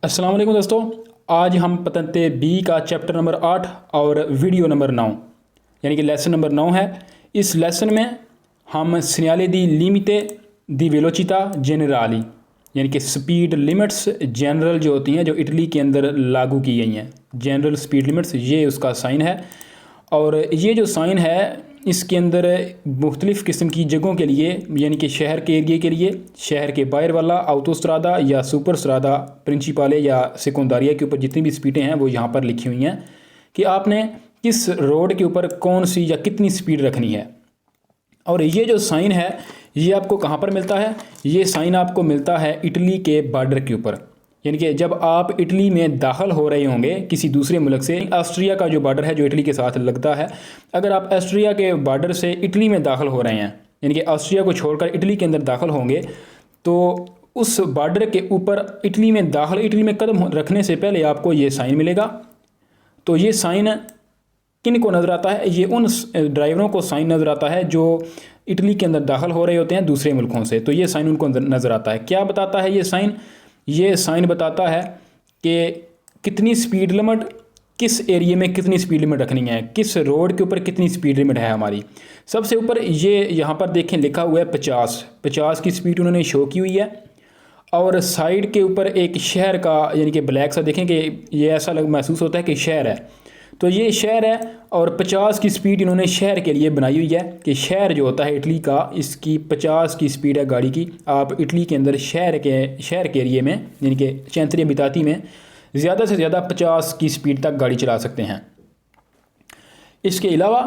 अस्सलाम वालेकुम दोस्तों। आज हम पतंते बी का चैप्टर नंबर 8 और वीडियो नंबर 9 यानी कि लेसन नंबर 9 है। इस लेसन में हम segnali di limite di velocità generali यानी कि स्पीड लिमिट्स जनरल जो होती हैं, जो इटली के अंदर लागू की गई हैं, जनरल स्पीड लिमिट्स, ये उसका साइन है। और ये जो साइन है इसके अंदर मुख्तलिफ़ किस्म की जगहों के लिए, यानी कि शहर के एरिए के लिए, शहर के बाहर वाला आउटोस्ट्रादा या सुपर स्ट्रादा प्रिंसिपाले या सेकेंडारिया के ऊपर जितनी भी स्पीडें हैं वो यहाँ पर लिखी हुई हैं कि आपने किस रोड के ऊपर कौन सी या कितनी स्पीड रखनी है। और ये जो साइन है ये आपको कहाँ पर मिलता है? ये साइन आपको मिलता है इटली के बॉर्डर के ऊपर, यानी कि जब आप इटली में दाखिल हो रहे होंगे किसी दूसरे मुल्क से। ऑस्ट्रिया का जो बॉर्डर है जो इटली के साथ लगता है, अगर आप ऑस्ट्रिया के बॉर्डर से इटली में दाखिल हो रहे हैं, यानी कि ऑस्ट्रिया को छोड़कर इटली के अंदर दाखिल होंगे, तो उस बॉर्डर के ऊपर इटली में कदम रखने से पहले आपको ये साइन मिलेगा। तो ये साइन किन को नज़र आता है? ये उन ड्राइवरों को साइन नज़र आता है जो इटली के अंदर दाखिल हो रहे होते हैं दूसरे मुल्कों से, तो ये साइन उनको नज़र आता है। क्या बताता है ये साइन? ये साइन बताता है कि कितनी स्पीड लिमिट, किस एरिया में कितनी स्पीड लिमिट रखनी है, किस रोड के ऊपर कितनी स्पीड लिमिट है हमारी। सबसे ऊपर ये यहाँ पर देखें लिखा हुआ है 50 की स्पीड उन्होंने शो की हुई है। और साइड के ऊपर एक शहर का, यानी कि ब्लैक सा देखें कि ये ऐसा महसूस होता है कि शहर है, तो ये शहर है। और 50 की स्पीड इन्होंने शहर के लिए बनाई हुई है कि शहर जो होता है इटली का, इसकी 50 की स्पीड है गाड़ी की। आप इटली के अंदर शहर के एरिए में, यानी कि चैंतरी बिताती में ज़्यादा से ज़्यादा 50 की स्पीड तक गाड़ी चला सकते हैं। इसके अलावा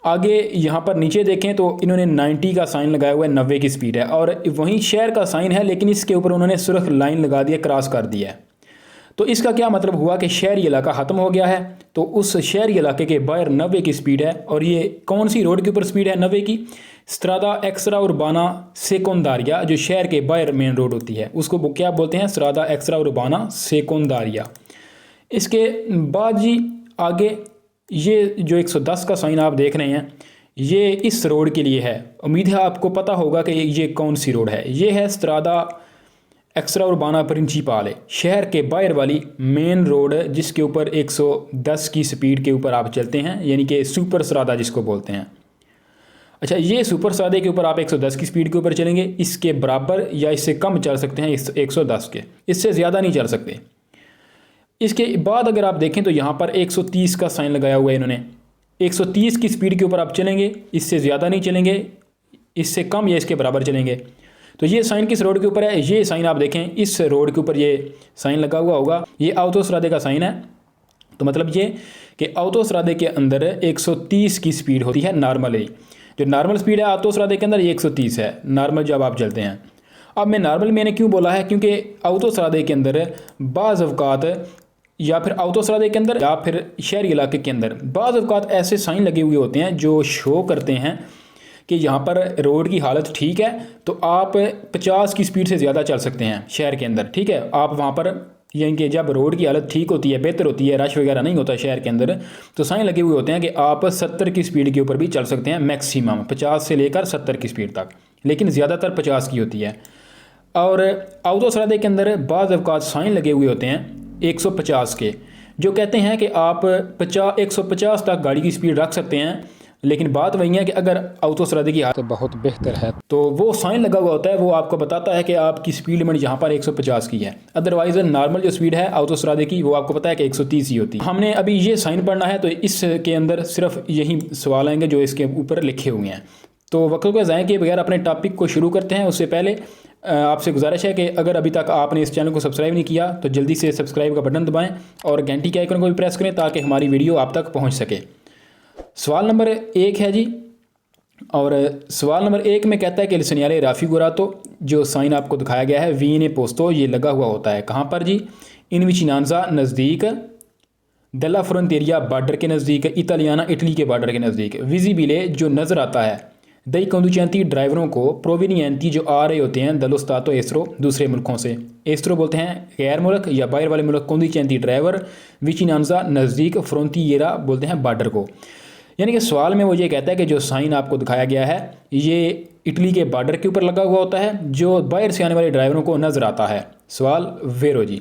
आगे यहाँ पर नीचे देखें तो इन्होंने 90 का साइन लगाया हुआ है, 90 की स्पीड है। और वहीं शहर का साइन है, लेकिन इसके ऊपर उन्होंने सिर्फ लाइन लगा दिया, क्रॉस कर दिया है। तो इसका क्या मतलब हुआ कि शहरी इलाका ख़त्म हो गया है, तो उस शहरी इलाके के बाहर 90 की स्पीड है। और ये कौन सी रोड के ऊपर स्पीड है 90 की? स्ट्रादा एक्स्ट्रा उर्बाना सेकेंडारिया, जो शहर के बाहर मेन रोड होती है उसको क्या बोलते हैं? स्ट्रादा एक्स्ट्रा उर्बाना सेकेंडारिया। इसके बाद जी आगे ये जो 110 का साइन आप देख रहे हैं, ये इस रोड के लिए है। उम्मीद है आपको पता होगा कि ये कौन सी रोड है। ये है स्ट्रादा एक्स्ट्रा उर्बाना प्रिंसिपाले, शहर के बाहर वाली मेन रोड जिसके ऊपर 110 की स्पीड के ऊपर आप चलते हैं, यानी कि सुपर स्ट्रादा जिसको बोलते हैं। अच्छा, ये सुपर स्ट्रादे के ऊपर आप 110 की स्पीड के ऊपर चलेंगे, इसके बराबर या इससे कम चल सकते हैं 110 के, इससे ज़्यादा नहीं चल सकते। इसके बाद अगर आप देखें तो यहाँ पर 130 का साइन लगाया हुआ है इन्होंने। 130 की स्पीड के ऊपर आप चलेंगे, इससे ज़्यादा नहीं चलेंगे, इससे कम या इसके बराबर चलेंगे। तो ये साइन किस रोड के ऊपर है? ये साइन आप देखें इस रोड के ऊपर ये साइन लगा हुआ होगा, ये आउटोस्ट्रादे का साइन है। तो मतलब ये कि आउटोस्ट्रादे के अंदर 130 की स्पीड होती है नॉर्मली। जो नॉर्मल स्पीड है आउटोस्ट्रादे के अंदर ये 130 है नॉर्मल जब आप चलते हैं। अब मैं नॉर्मल मैंने क्यों बोला है? क्योंकि आउटोस्ट्रादे के अंदर बाज़ अवकात, या फिर आउटोस्ट्रादे के अंदर या फिर शहरी इलाके के अंदर बाज़ अवकात ऐसे साइन लगे हुए होते हैं जो शो करते हैं कि यहाँ पर रोड की हालत ठीक है, तो आप 50 की स्पीड से ज़्यादा चल सकते हैं शहर के अंदर, ठीक है। आप वहाँ पर, यानी कि जब रोड की हालत ठीक होती है, बेहतर होती है, रश वगैरह नहीं होता शहर के अंदर, तो साइन लगे हुए होते हैं कि आप 70 की स्पीड के ऊपर भी चल सकते हैं, मैक्सिमम 50 से लेकर 70 की स्पीड तक, लेकिन ज़्यादातर 50 की होती है। और आउटोस्ट्रादे के अंदर बाज़ अवकात साइन लगे हुए होते हैं 150 के, जो कहते हैं कि आप 150 तक गाड़ी की स्पीड रख सकते हैं। लेकिन बात वही है कि अगर आउटोस्ट्रादे की हालत बहुत बेहतर है तो वो साइन लगा हुआ होता है, वो आपको बताता है कि आपकी स्पीड लिमिट यहाँ पर 150 की है। अदरवाइज़ नॉर्मल जो स्पीड है आउटोस्ट्रादे की वो आपको पता है कि 130 ही होती है। हमने अभी ये साइन पढ़ना है, तो इसके अंदर सिर्फ यही सवाल आएंगे जो इसके ऊपर लिखे हुए हैं। तो वक्त को ज़ाया किए बगैर अपने टॉपिक को शुरू करते हैं। उससे पहले आपसे गुजारिश है कि अगर अभी तक आपने इस चैनल को सब्सक्राइब नहीं किया तो जल्दी से सब्सक्राइब का बटन दबाएँ और घंटी के आइकन को भी प्रेस करें ताकि हमारी वीडियो आप तक पहुँच सके। सवाल नंबर 1 है जी, और सवाल नंबर 1 में कहता है कि सेgnale raffigurato, जो साइन आपको दिखाया गया है वीने पोस्तो, ये लगा हुआ होता है कहाँ पर जी? इन विचिनांजा नज़दीक, दला फ्रंटेरिया बॉर्डर के नज़दीक, इटालियाना इटली के बॉर्डर के नज़दीक, विजिबिले जो नज़र आता है, दई कंदुचेंती ड्राइवरों को, प्रोविनियंती जो आ रहे होते हैं, दलो स्तातो एस्ट्रो दूसरे मुल्कों से, एस्ट्रो बोलते हैं गैर मुल्क या बाहर वाले मुल्क, कंदुचेंती ड्राइवर, विचिनांजा नज़दीक, फ्रंटियरा बोलते हैं बॉर्डर को। यानी कि सवाल में वो ये कहता है कि जो साइन आपको दिखाया गया है ये इटली के बॉर्डर के ऊपर लगा हुआ होता है, जो बाहर से आने वाले ड्राइवरों को नज़र आता है। सवाल वेरो जी।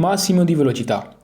massimo di velocità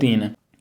3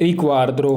riquadro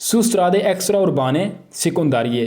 su strade extra urbane secondarie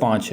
5۔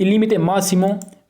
il limite massimo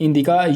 indica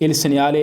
il segnale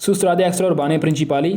su strade extra urbane principali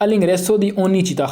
all'ingresso di ogni città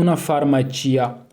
una farmacia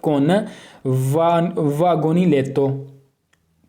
con vagoni letto،